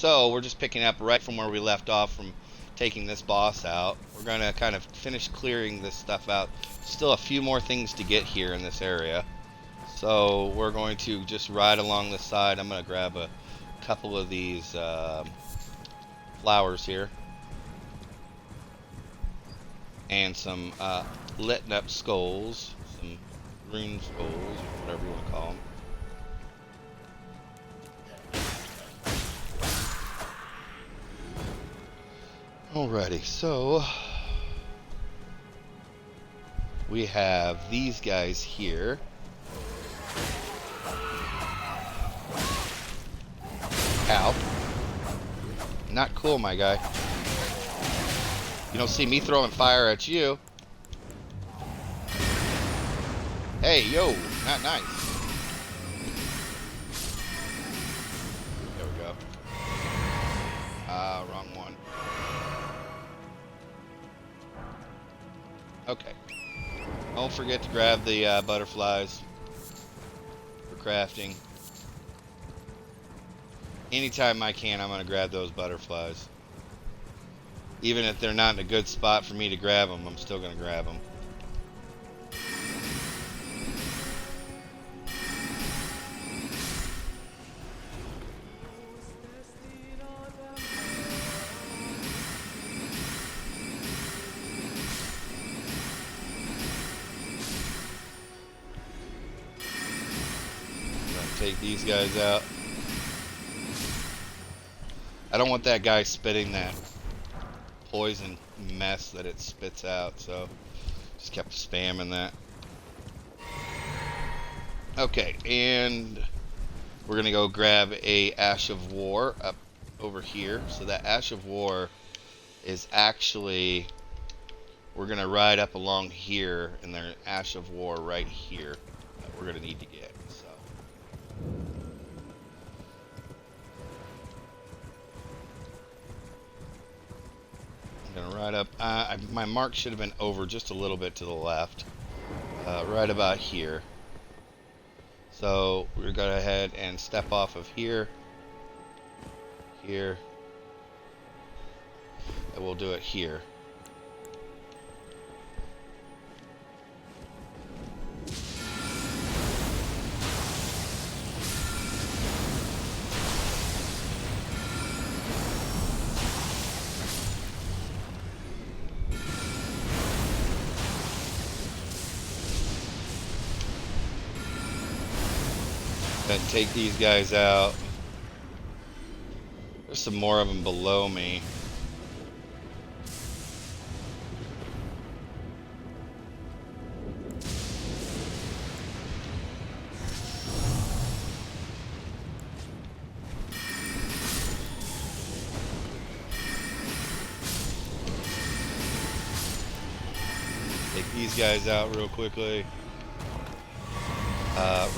So we're just picking up right from where we left off from taking this boss out. We're going to kind of finish clearing this stuff out. Still a few more things to get here in this area. So we're going to just ride along the side. I'm going to grab a couple of these flowers here. And some lit up skulls. Some rune skulls, whatever you want to call them. Alrighty, so we have these guys here. Ow. Not cool, my guy. You don't see me throwing fire at you. Hey, yo, not nice. There we go. Wrong one. Okay. Don't forget to grab the butterflies for crafting. Anytime I can, I'm going to grab those butterflies. Even if they're not in a good spot for me to grab them, I'm still going to grab them. Take these guys out. I don't want that guy spitting that poison mess that it spits out, so just kept spamming that. Okay, and we're gonna go grab a Ash of War up over here. So that Ash of War is actually, we're gonna ride up along here, and there's Ash of War right here that we're gonna need to get. So I'm gonna ride up. My mark should have been over just a little bit to the left, right about here. So we're gonna go ahead and step off of here, here, and we'll do it here. Then take these guys out. There's some more of them below me. Take these guys out real quickly.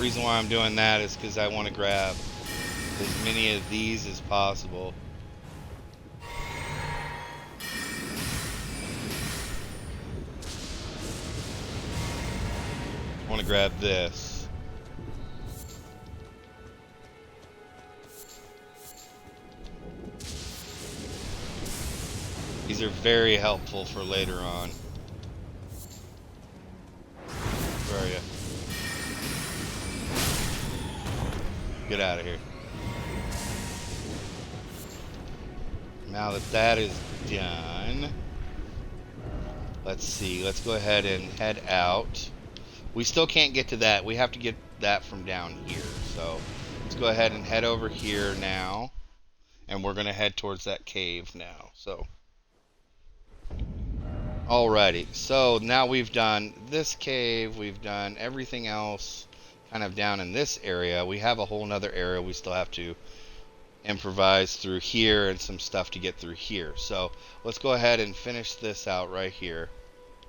Reason why I'm doing that is because I want to grab as many of these as possible. I want to grab this. These are very helpful for later on. Where are you? Get out of here. Now that that is done, let's see. Let's go ahead and head out. We still can't get to that. We have to get that from down here. So let's go ahead and head over here now. And we're going to head towards that cave now. So, alrighty. So now we've done this cave. We've done everything else kind of down in this area. We have a whole nother area we still have to improvise through here and some stuff to get through here. So let's go ahead and finish this out right here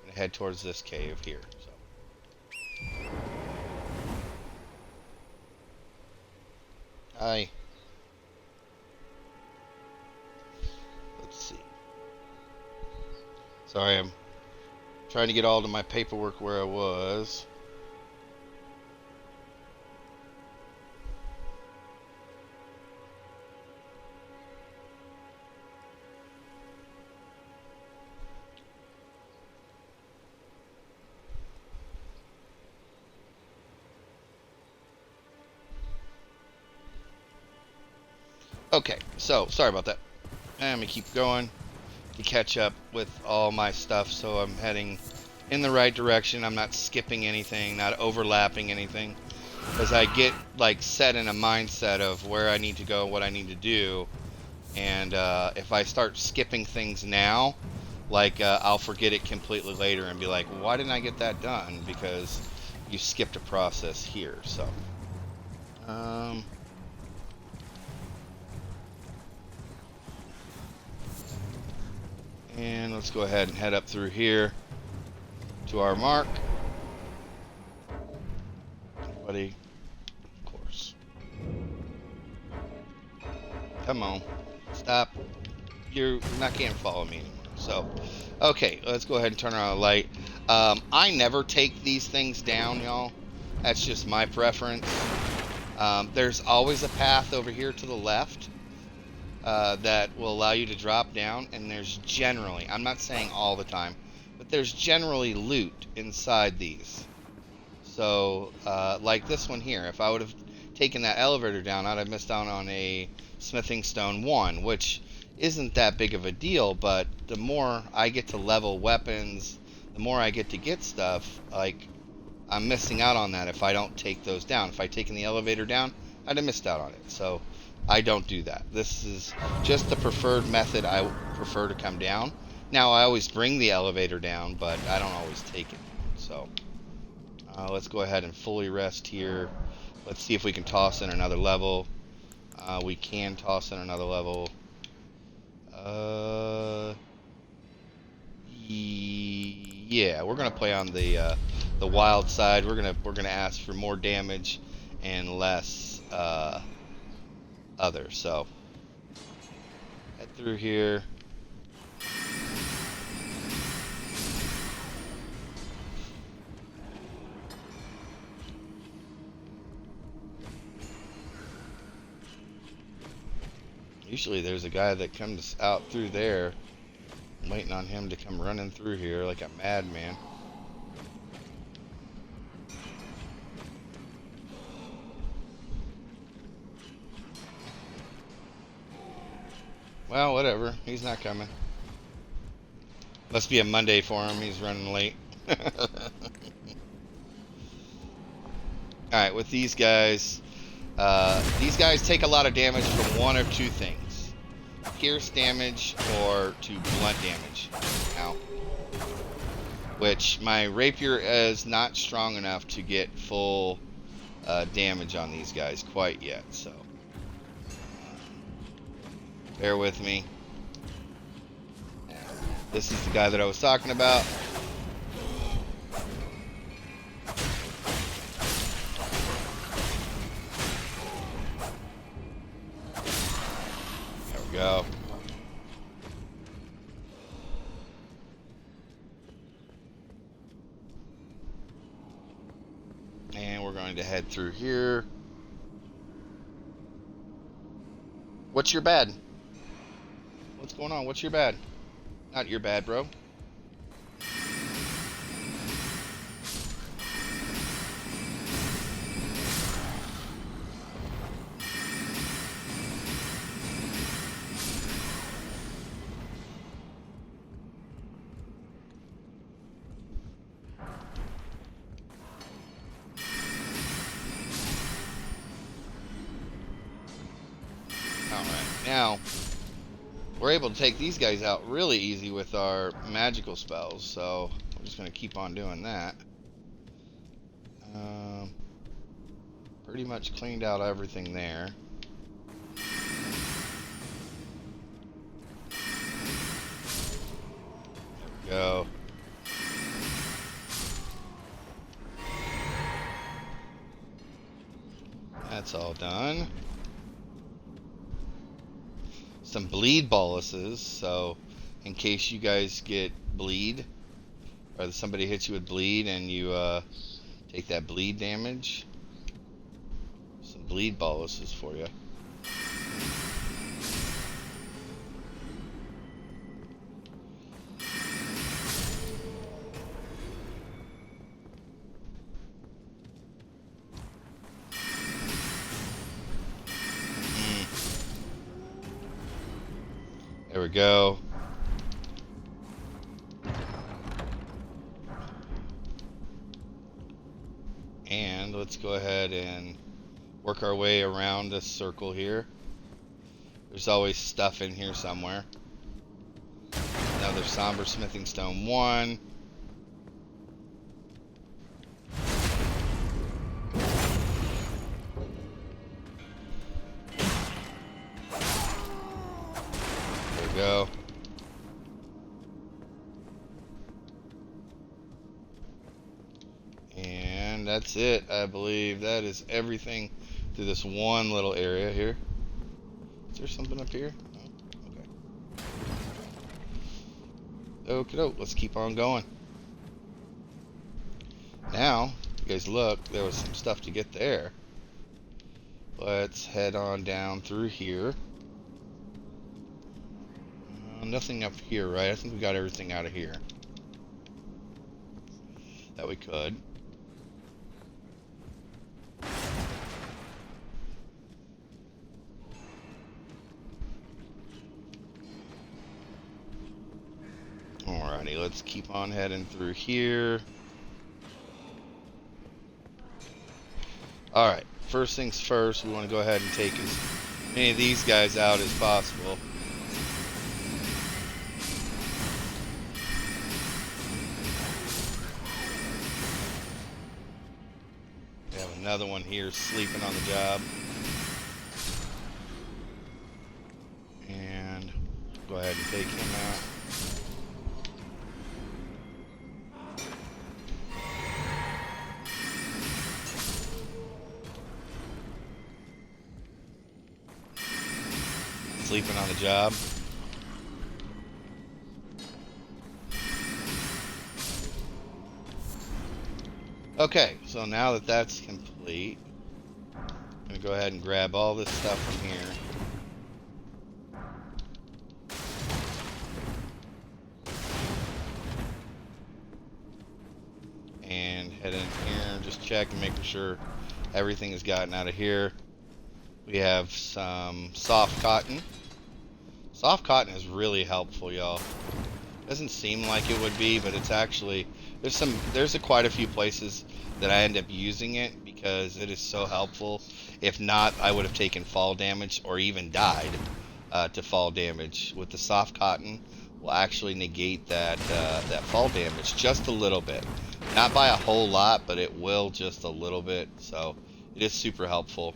and head towards this cave here. So hi. Let's see. Sorry, I'm trying to get all of my paperwork where I was. Okay, so sorry about that. I'm gonna keep going to catch up with all my stuff, so I'm heading in the right direction. I'm not skipping anything, not overlapping anything, because I get like set in a mindset of where I need to go, what I need to do, and if I start skipping things now, like I'll forget it completely later and be like, well, why didn't I get that done? Because you skipped a process here. So and let's go ahead and head up through here to our mark. Buddy, of course. Come on. Stop. You can't follow me anymore. So, okay, let's go ahead and turn on the light. I never take these things down, y'all. That's just my preference. There's always a path over here to the left that will allow you to drop down, and there's generally, I'm not saying all the time, but there's generally loot inside these. So, like this one here, if I would have taken that elevator down, I'd have missed out on a smithing stone 1, which isn't that big of a deal, but the more I get to level weapons, the more I get to get stuff, like, I'm missing out on that if I don't take those down. If I'd taken the elevator down, I'd have missed out on it. So, I don't do that. This is just the preferred method. I prefer to come down. Now, I always bring the elevator down, but I don't always take it. So, let's go ahead and fully rest here. Let's see if we can toss in another level. We can toss in another level. Yeah, we're gonna play on the wild side. We're gonna ask for more damage and less other. So head through here. Usually there's a guy that comes out through there. I'm waiting on him to come running through here like a madman. Well, whatever. He's not coming. Must be a Monday for him. He's running late. Alright, with these guys take a lot of damage from one of two things. Pierce damage or to blunt damage. Ow. Which my rapier is not strong enough to get full damage on these guys quite yet, so bear with me. This is the guy that I was talking about. There we go. And we're going to head through here. What's your bad? What's going on? What's your bad? Not your bad, bro. Now, we're able to take these guys out really easy with our magical spells, so we're just going to keep on doing that. Pretty much cleaned out everything there. There we go. That's all done. Some bleed boluses, so in case you guys get bleed, or somebody hits you with bleed and you take that bleed damage, some bleed boluses for you. There we go. And let's go ahead and work our way around this circle here. There's always stuff in here somewhere. Another somber smithing stone 1. There we go. And that's it. I believe that is everything through this one little area here. Is there something up here? No? Okay. Okie-doke. Let's keep on going. Now, you guys look, there was some stuff to get there. Let's head on down through here. Nothing up here, right? I think we got everything out of here that we could. Alrighty, let's keep on heading through here. Alright, first things first, we want to go ahead and take as many of these guys out as possible. We have another one here sleeping on the job. And go ahead and take him out. Sleeping on the job. Okay, so now that that's complete, I'm going to go ahead and grab all this stuff from here. And head in here and just check and making sure everything is gotten out of here. We have some soft cotton. Soft cotton is really helpful, y'all. Doesn't seem like it would be, but it's actually there's quite a few places that I end up using it because it is so helpful. If not, I would have taken fall damage or even died to fall damage. With the soft cotton, will actually negate that that fall damage just a little bit. Not by a whole lot, but it will just a little bit. So it is super helpful.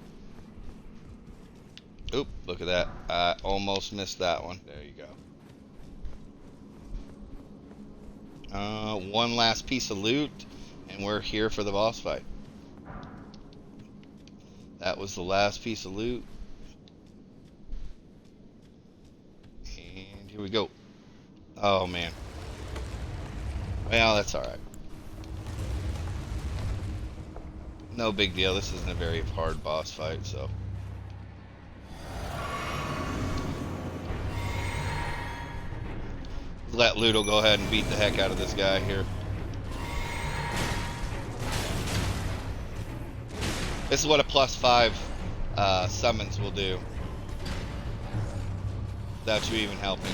Oop, look at that. I almost missed that one. There you go. One last piece of loot, and we're here for the boss fight. That was the last piece of loot. And here we go. Oh, man. Well, that's alright. No big deal. This isn't a very hard boss fight, so... let Ludo go ahead and beat the heck out of this guy here. This is what a +5 summons will do. Without you even helping.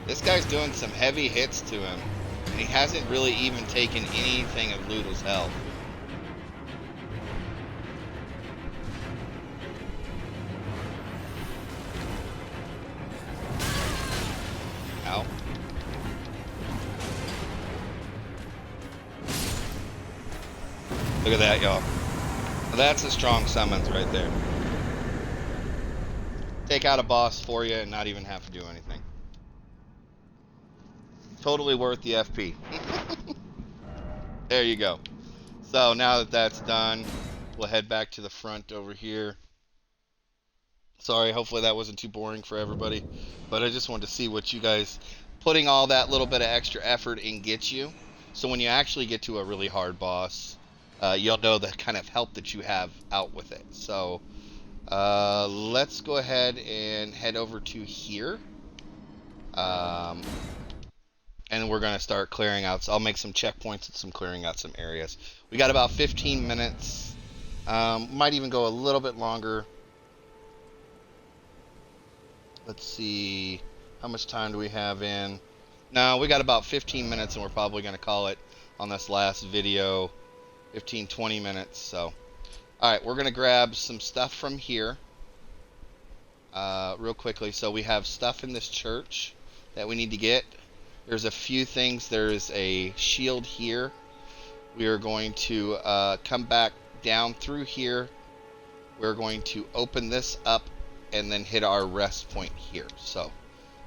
This guy's doing some heavy hits to him. He hasn't really even taken anything of Ludo's health. Ow. Look at that, y'all. That's a strong summons right there. Take out a boss for you and not even have to do anything. Totally worth the FP. There you go. So now that that's done, we'll head back to the front over here. Sorry, hopefully that wasn't too boring for everybody, but I just wanted to see what you guys putting all that little bit of extra effort in gets you. So when you actually get to a really hard boss, you'll know the kind of help that you have out with it. So let's go ahead and head over to here. And then we're going to start clearing out. So I'll make some checkpoints and some clearing out some areas. We got about 15 minutes. Might even go a little bit longer. Let's see. How much time do we have in? No, we got about 15 minutes, and we're probably going to call it on this last video 15-20 minutes. So, all right, we're going to grab some stuff from here real quickly. So we have stuff in this church that we need to get. There's a few things. There's a shield here. We are going to come back down through here. We're going to open this up and then hit our rest point here. So,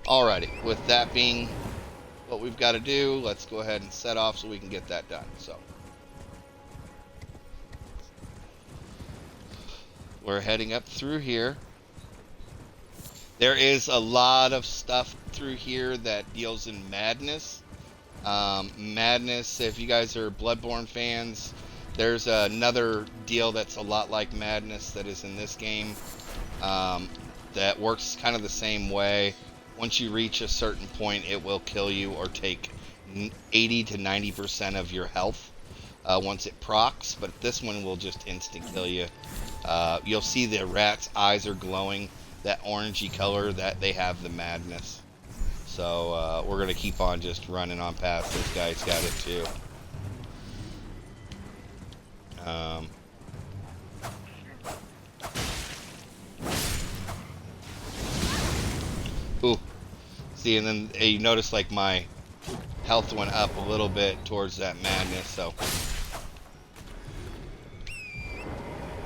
alrighty, with that being what we've got to do, let's go ahead and set off so we can get that done. So, we're heading up through here. There is a lot of stuff through here that deals in madness. Madness, if you guys are Bloodborne fans, there's another deal that's a lot like Madness that is in this game that works kind of the same way. Once you reach a certain point, it will kill you or take 80 to 90% of your health once it procs, but this one will just instant kill you. You'll see the rat's eyes are glowing, that orangey color, that they have the Madness. So we're going to keep on just running on past this guy. He's got it too. Ooh. See, and then you notice like my health went up a little bit towards that Madness, so.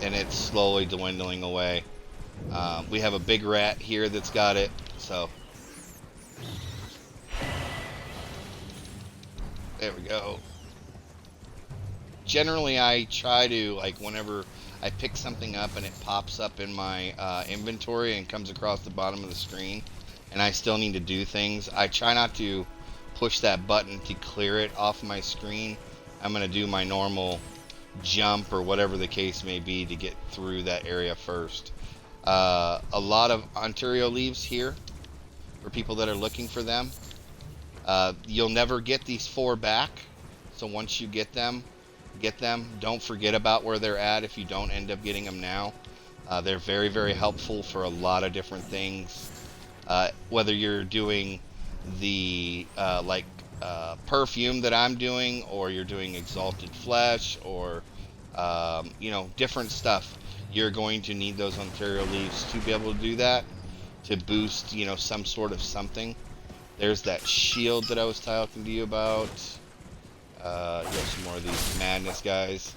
And it's slowly dwindling away. We have a big rat here that's got it, so. There we go. Generally, I try to, like, whenever I pick something up and it pops up in my inventory and comes across the bottom of the screen, and I still need to do things, I try not to push that button to clear it off my screen. I'm going to do my normal jump or whatever the case may be to get through that area first. A lot of Ontario leaves here for people that are looking for them. You'll never get these 4 back, so once you get them. Don't forget about where they're at if you don't end up getting them now. They're very, very helpful for a lot of different things. Whether you're doing the perfume that I'm doing, or you're doing exalted flesh, or you know, different stuff, you're going to need those Ontario leaves to be able to do that, to boost, you know, some sort of something. There's that shield that I was talking to you about. You have some more of these Madness guys.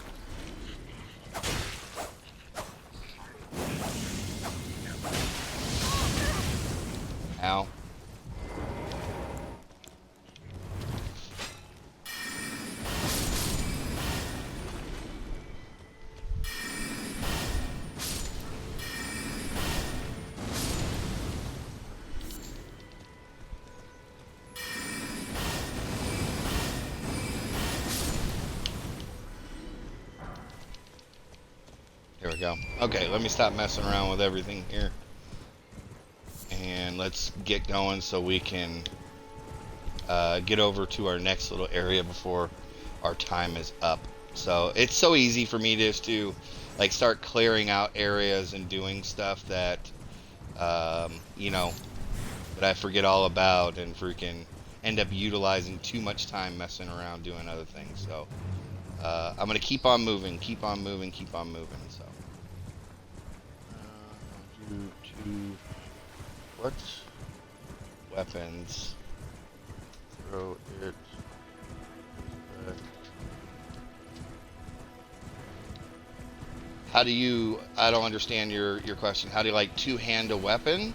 Ow. There we go. Okay, let me stop messing around with everything here. And let's get going so we can get over to our next little area before our time is up. So it's so easy for me just to like start clearing out areas and doing stuff that you know, that I forget all about and freaking end up utilizing too much time messing around doing other things. So I'm gonna keep on moving. So what weapons? Throw it. How do you? I don't understand your question. How do you like two-hand a weapon?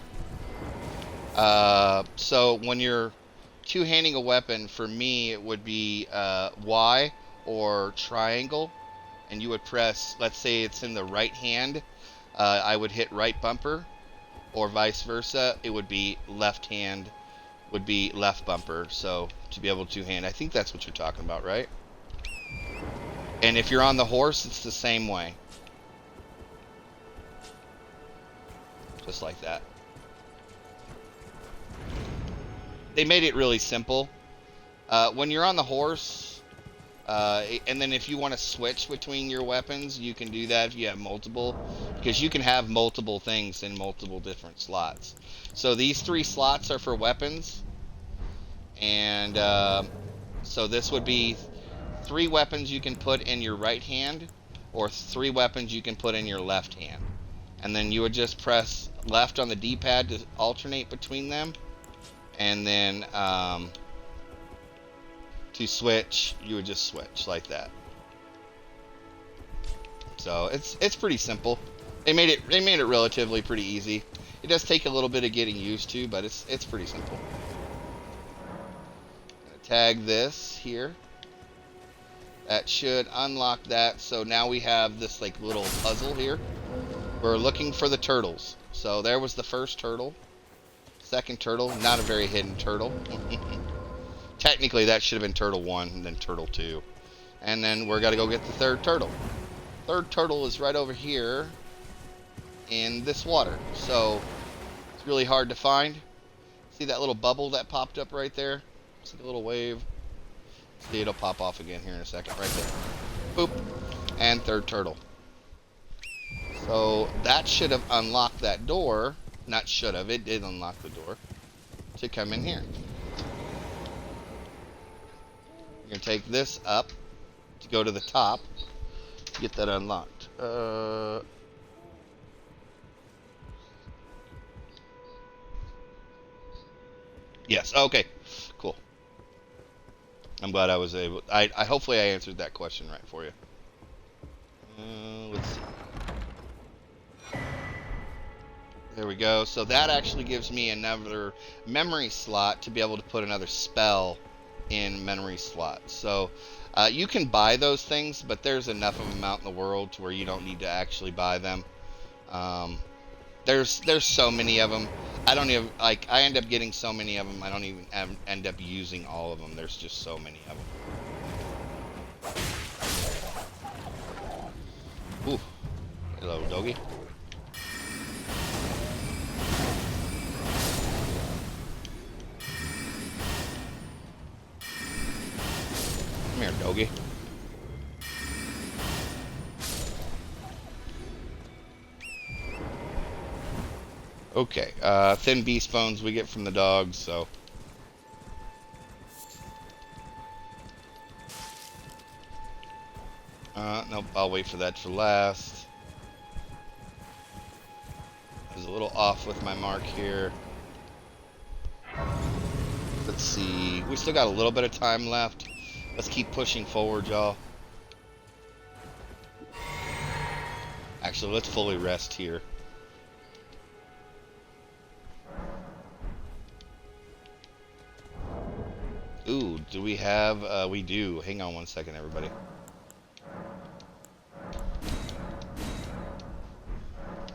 So when you're two-handing a weapon, for me it would be Y or triangle, and you would press. Let's say it's in the right hand. I would hit right bumper, or vice versa. It would be left hand, would be left bumper. So to be able to two-hand, I think that's what you're talking about, right? And if you're on the horse, it's the same way. Just like that. They made it really simple. When you're on the horse, and then if you want to switch between your weapons, you can do that if you have multiple, because you can have multiple things in multiple different slots. So these 3 slots are for weapons, and so this would be 3 weapons you can put in your right hand, or 3 weapons you can put in your left hand. And then you would just press left on the D-pad to alternate between them, and then to switch, you would just switch like that. So it's pretty simple. They made it relatively pretty easy. It does take a little bit of getting used to, but it's pretty simple. Tag this here. That should unlock that. So now we have this like little puzzle here. We're looking for the turtles. So there was the first turtle. Second turtle, not a very hidden turtle. Technically that should have been turtle 1 and then turtle 2. And then we're gotta go get the third turtle. Third turtle is right over here in this water. So it's really hard to find. See that little bubble that popped up right there? It's like a little wave. See, it'll pop off again here in a second. Right there. Boop. And third turtle. So that should have unlocked that door. Not should have. It did unlock the door to come in here. You're going to take this up to go to the top to get that unlocked. Yes. Okay. Cool. I'm glad I was able. I hopefully I answered that question right for you. Let's see. There we go. So that actually gives me another memory slot to be able to put another spell in memory slot. So you can buy those things, but there's enough of them out in the world to where you don't need to actually buy them. There's so many of them. I don't even like. I end up getting so many of them. I don't even end up using all of them. There's just so many of them. Ooh, hello, doggy. Come here, doggy. Okay, thin beast bones we get from the dogs, so. Nope, I'll wait for that for last. I was a little off with my mark here. Let's see, we still got a little bit of time left. Let's keep pushing forward, y'all. Actually, let's fully rest here. Ooh, do we have, we do. Hang on one second, everybody.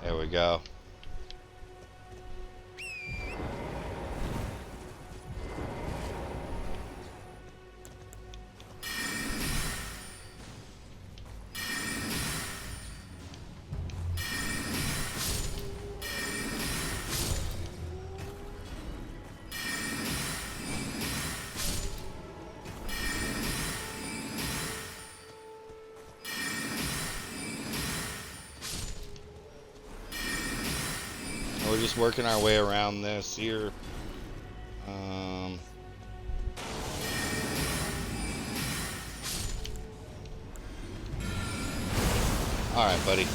There we go. We're just working our way around this here. Alright, buddy.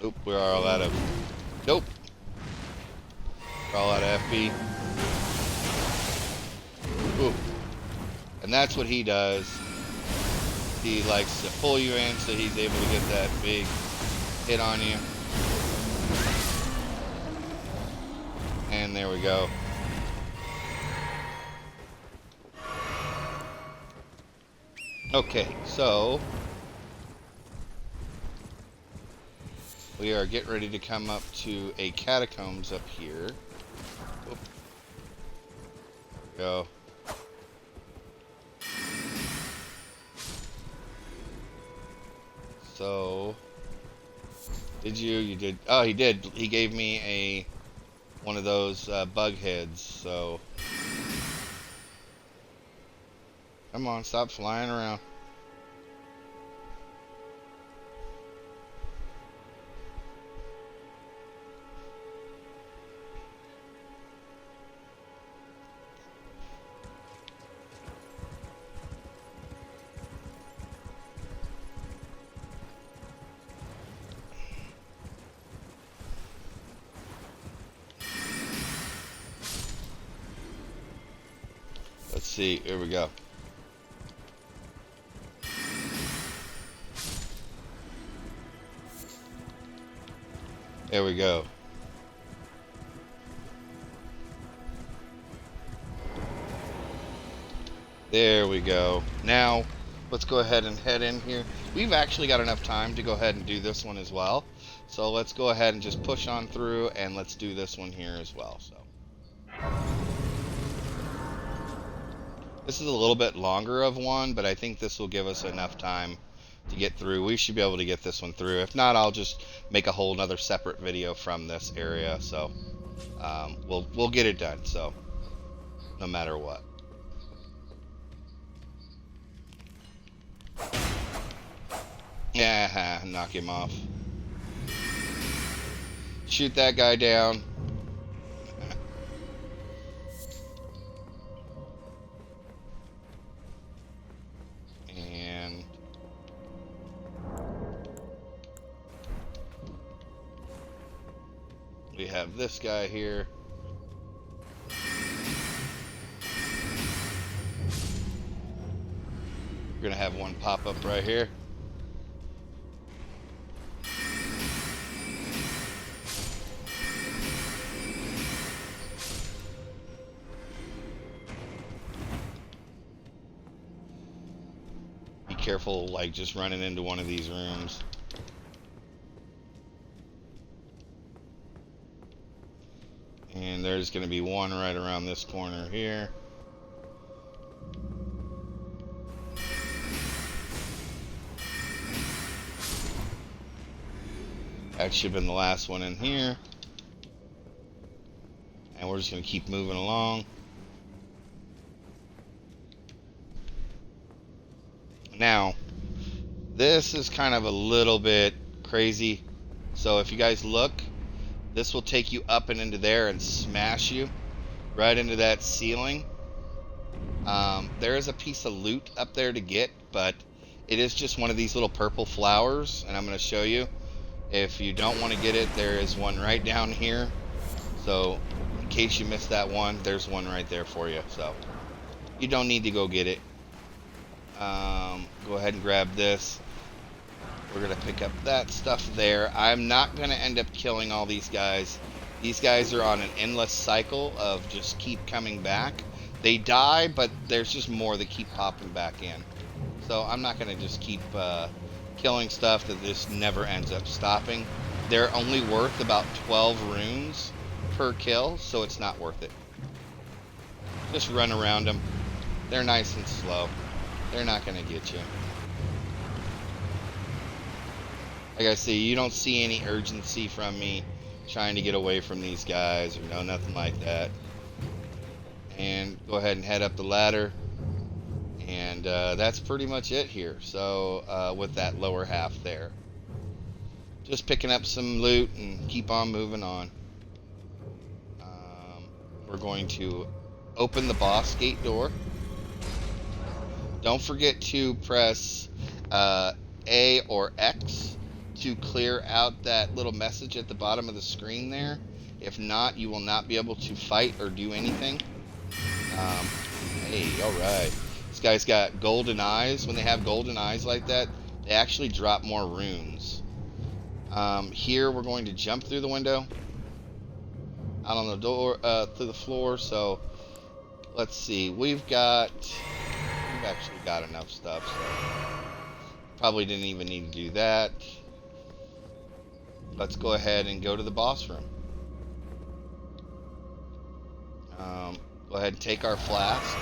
Oop, we're all out of... Nope. We're all out of FP. Oop. And that's what he does. He likes to pull you in so he's able to get that big hit on you. And there we go. Okay, so we are getting ready to come up to a catacombs up here. Whoop. There we go. So, did you? You did. Oh, he did. He gave me one of those bug heads. So come on, stop flying around. Let's see, here we go. There we go. There we go. Now, let's go ahead and head in here. We've actually got enough time to go ahead and do this one as well. So let's go ahead and just push on through, and let's do this one here as well. So this is a little bit longer of one, but I think this will give us enough time to get through. We should be able to get this one through. If not, I'll just make a whole nother separate video from this area. So we'll get it done. So no matter what. Yeah, knock him off. Shoot that guy down. And we have this guy here. We're gonna have one pop up right here. Careful, like just running into one of these rooms. And there's going to be one right around this corner here. That should have been the last one in here. And we're just going to keep moving along. Now, this is kind of a little bit crazy. So if you guys look, this will take you up and into there and smash you right into that ceiling. There is a piece of loot up there to get, but it is just one of these little purple flowers, and I'm going to show you. If you don't want to get it, there is one right down here. So in case you missed that one, there's one right there for you. So you don't need to go get it. Go ahead and grab this. We're going to pick up that stuff there. I'm not going to end up killing all these guys. These guys are on an endless cycle of just keep coming back. They die, but there's just more that keep popping back in. So I'm not going to just keep killing stuff that just never ends up stopping. They're only worth about 12 runes per kill, so it's not worth it. Just run around them. They're nice and slow. They're not going to get you. Like I say, you don't see any urgency from me trying to get away from these guys or no, nothing like that. And go ahead and head up the ladder. And that's pretty much it here. So with that lower half there. Just picking up some loot and keep on moving on. We're going to open the boss gate door. Don't forget to press A or X to clear out that little message at the bottom of the screen there. If not, you will not be able to fight or do anything. Hey, alright. This guy's got golden eyes. When they have golden eyes like that, they actually drop more runes. Here we're going to jump through the window. Out on the door, through the floor. So, let's see. We've actually got enough stuff, so probably didn't even need to do that. Let's go ahead and go to the boss room. Go ahead and take our flask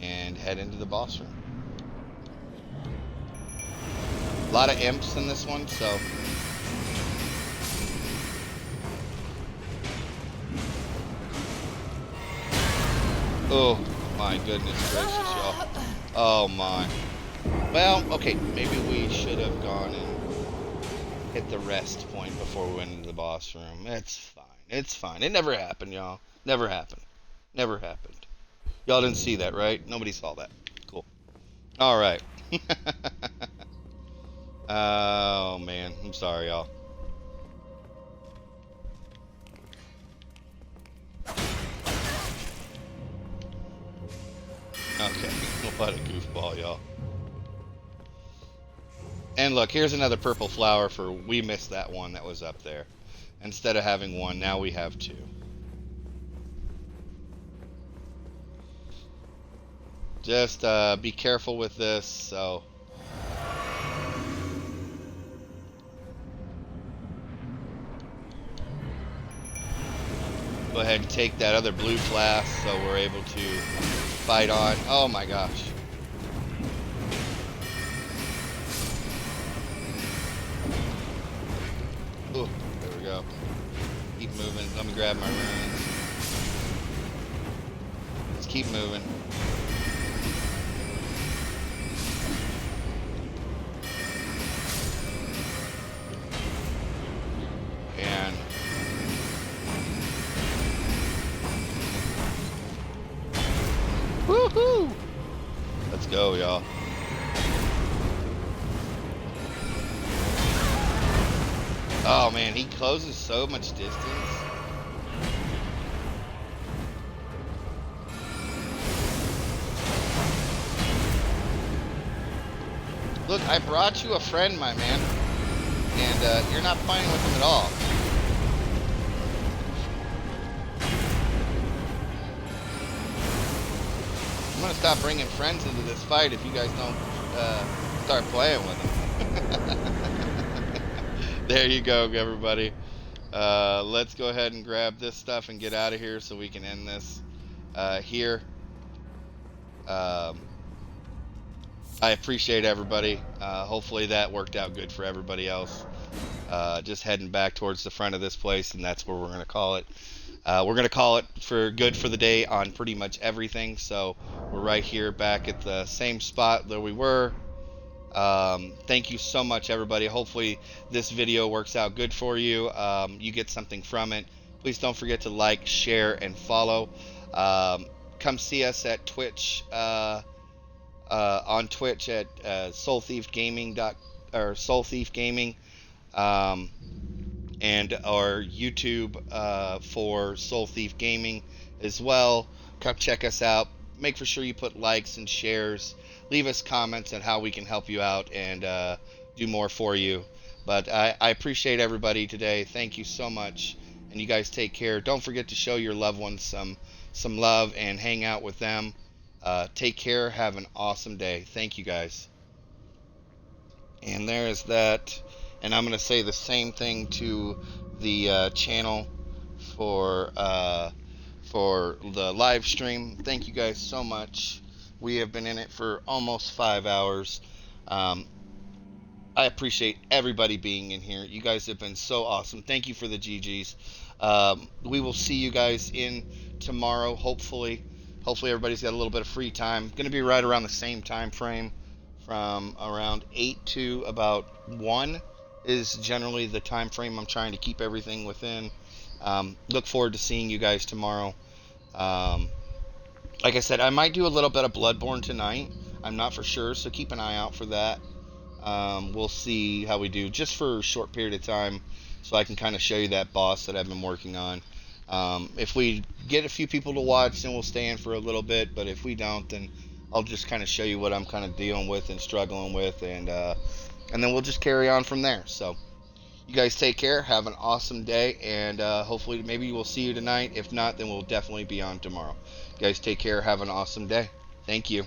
and head into the boss room. A lot of imps in this one, so Oh my goodness gracious, y'all. Oh my. Well, okay, maybe we should have gone and hit the rest point before we went into the boss room. It's fine. It's fine. It never happened, y'all. Never happened. Never happened. Y'all didn't see that, right? Nobody saw that. Cool. All right. Oh man, I'm sorry, y'all. Okay, what a goofball, y'all. And look, here's another purple flower for we missed that one that was up there. Instead of having one, now we have two. Just be careful with this, so... Go ahead and take that other blue flask so we're able to fight on. Oh my gosh. Ooh, there we go. Keep moving. Let me grab my runes. Let's keep moving. And woohoo! Let's go, y'all. Oh man, he closes so much distance. Look, I brought you a friend, my man, and you're not fighting with him at all. I'm gonna stop bringing friends into this fight if you guys don't start playing with them. There you go, everybody. Let's go ahead and grab this stuff and get out of here so we can end this here. I appreciate everybody. Hopefully that worked out good for everybody else. Just heading back towards the front of this place, and that's where we're going to call it. We're going to call it for good for the day on pretty much everything. So we're right here back at the same spot that we were. Thank you so much, everybody. Hopefully this video works out good for you. You get something from it. Please don't forget to like, share, and follow. Come see us at Twitch. On Twitch at Soul Thief Gaming or Soul Thief Gaming, and our YouTube for Soul Thief Gaming as well. Come check us out. Make for sure you put likes and shares. Leave us comments on how we can help you out and do more for you. But I appreciate everybody today. Thank you so much, and you guys take care. Don't forget to show your loved ones some love and hang out with them. Take care. Have an awesome day. Thank you, guys. And there is that. And I'm going to say the same thing to the channel for the live stream. Thank you guys so much. We have been in it for almost 5 hours. I appreciate everybody being in here. You guys have been so awesome. Thank you for the GGs. We will see you guys in tomorrow, hopefully. Hopefully everybody's got a little bit of free time. Going to be right around the same time frame, from around 8 to about 1 is generally the time frame I'm trying to keep everything within. Look forward to seeing you guys tomorrow. Like I said, I might do a little bit of Bloodborne tonight. I'm not for sure, so keep an eye out for that. We'll see how we do, just for a short period of time, so I can kind of show you that boss that I've been working on. If we get a few people to watch, then we'll stay in for a little bit. But if we don't, then I'll just kind of show you what I'm kind of dealing with and struggling with, and then we'll just carry on from there. So you guys take care, have an awesome day, and hopefully maybe we'll see you tonight. If not, then we'll definitely be on tomorrow. You guys take care, have an awesome day. Thank you.